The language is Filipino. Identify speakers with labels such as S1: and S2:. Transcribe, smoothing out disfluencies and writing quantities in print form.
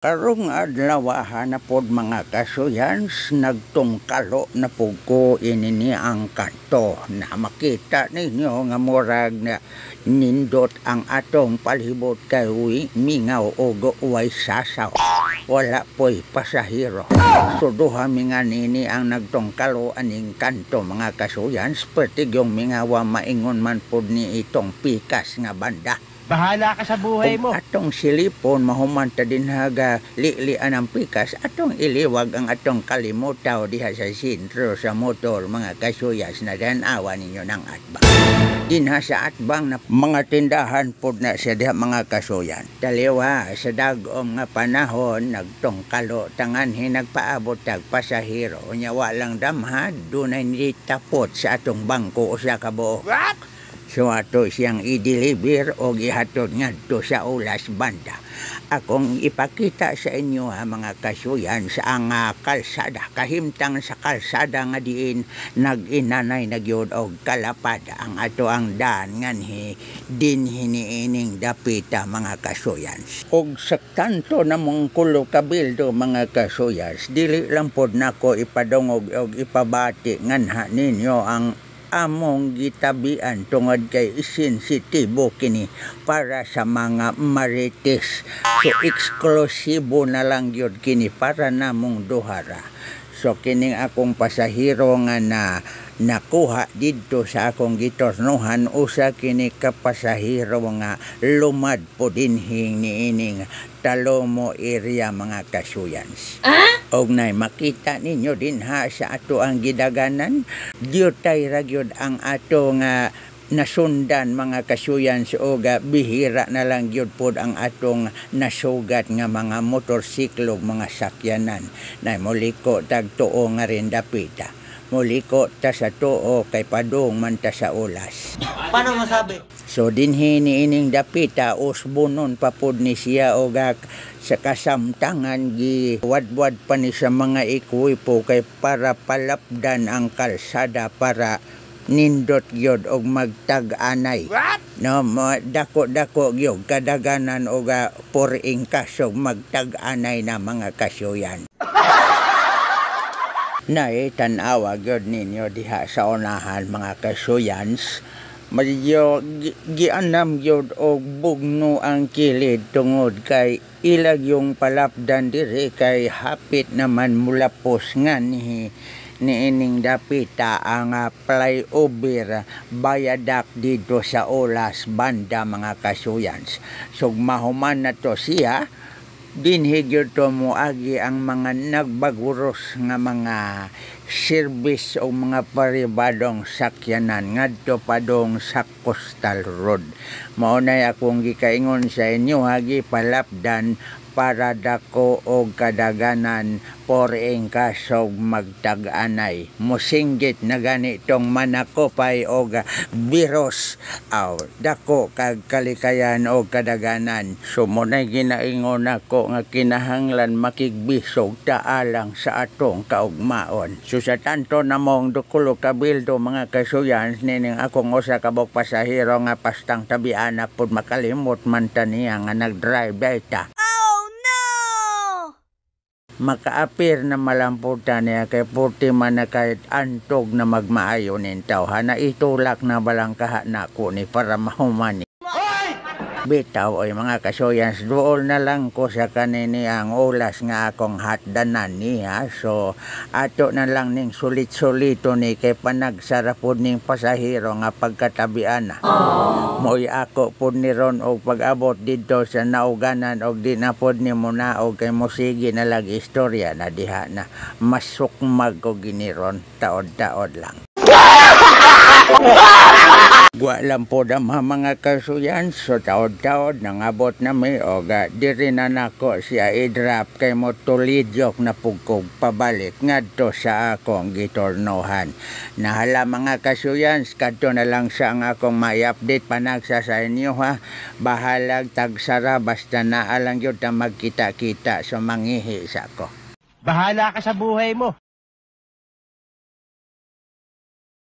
S1: Karong adlaw na pod mga kasuyans nagtungkalo na pud ko ini ang kanto na makita ninyo nga murag na nindot ang atong palibot kay mingaw og uway sasaw. Wala po'y pasahero. So duha mi nga nini ang nagtungkalo aning kanto mga kasuyans pertig yung mingawa maingon man pod ni itong pikas nga banda.
S2: Bahala ka sa buhay mo.
S1: Atong silipon mahuman ta din haga lian ang pikas atong iliwag ang atong kalimutaw diha sa sentro sa motor mga kasuyas na dan-awa ninyo ng atbang. Dinha sa atbang na mga tindahan pod na sa diha mga kasuyan. Taliwa sa dagom nga panahon nagtungkalo tanganhi nagpaabot tag pasahero nya walang damhad dunay nitapot sa atong bangko usa ka buok. What? So ato siyang i-deliver o gihatod ngadto sa ulas banda. Akong ipakita sa inyo mga kasuyan sa ang kalsada. Kahimtang sa kalsada nga diin nag-inanay nagyod og kalapad ang ato ang daan nganhi din hiniining dapita mga kasuyan. Og saktanto namong kulo kabildo mga kasuyas, dili lang pod nako ipadungog og ipabati nganha ninyo ang among gitabian tungod kay sensitibo kini para sa mga marites. So eksklusibo na lang yun kini para namong duhara. So kining akong pasahero nga na nakuha didto sa akong gitornohan usa kini ka pasahero nga lumad po dinhing niining Talomo area mga kasuyans. Og nay makita ninyo din sa ato ang gidaganan gyutay ra gyud ang ato nga nasundan mga kasuyans og bihira na lang gyud pod ang atong nasugat nga mga motorsiklo mga sakyanan na muliko tag tuo nga rin dapita. Muliko ta sa tuo kay padung man ta sa ulas.
S2: Paano masabi?
S1: So dinhi niining dapita usbonon pa pod ni siya og sa kasamtangan gi wadwad pa ni sa mga ikwipo kay para palapdan ang kalsada para nindot gyud og magtag-anay. No, dako-dako gyud kadaganan og poring kasog magtag-anay na mga kasuyan. Nay tan-awa gyud ninyo diha sa unahan mga kasuyans. Medyo gianam gyud og bugno ang kilid tungod kay ilag yung palapdan diri kay hapit naman mulapos nganhi niining dapita ang flyover bayadak dito sa ulas banda mga kasuyans. So mahuman na to siya dinhi gyud to moagi ang mga nagbaguros nga mga service o mga paribadong sakyanan ngadto padong sa Coastal Road. Mao nay akong gikaingon sa inyo hagi palapdan para dako og kadaganan poring kasog magtag-anay. Musinggit na ganitong manakopay og virus dako kag kalikayan og kadaganan. So munay ginaingon ako nga kinahanglan makigbisog taalang sa atong kaugmaon. So sa tanto namong dukulo kabildo mga kasuyans nining akong usa ka bok pasahero nga pastang tabiana pud makalimot man ta niya nga nagdrive data. Makaapir na malamputan niya kay puti man na kahit antog na magmaayo nintaw. Hana itulak na balang kaha na ko ni para mahumani. Bitaw ay mga kasuyans, dool na lang ko sa kanini ang ulas nga akong hatdanan niya. So ato na lang ning sulit-sulito ni kay panagsarapod ning pasahero nga pagkatabian na. Mo'y ako po ni ron og pag-abot dito sa nauganan og di na pod ni mo na og kay musigi na lag istorya na diha na masukmag ko giniron taod-taod lang. Gwa lang po mga kasuyan, so taod-taod nangabot na may o diri na nako siya i-drop kay mo tulidyok na pugkog pabalik ngadto sa akong gitornohan. Nahala mga kasuyan, kadto na lang sa ang akong may-update panagsa sa inyo ha. Bahalag tagsara basta naalang yun na magkita-kita so mangihi sa ko.
S2: Bahala ka sa buhay mo.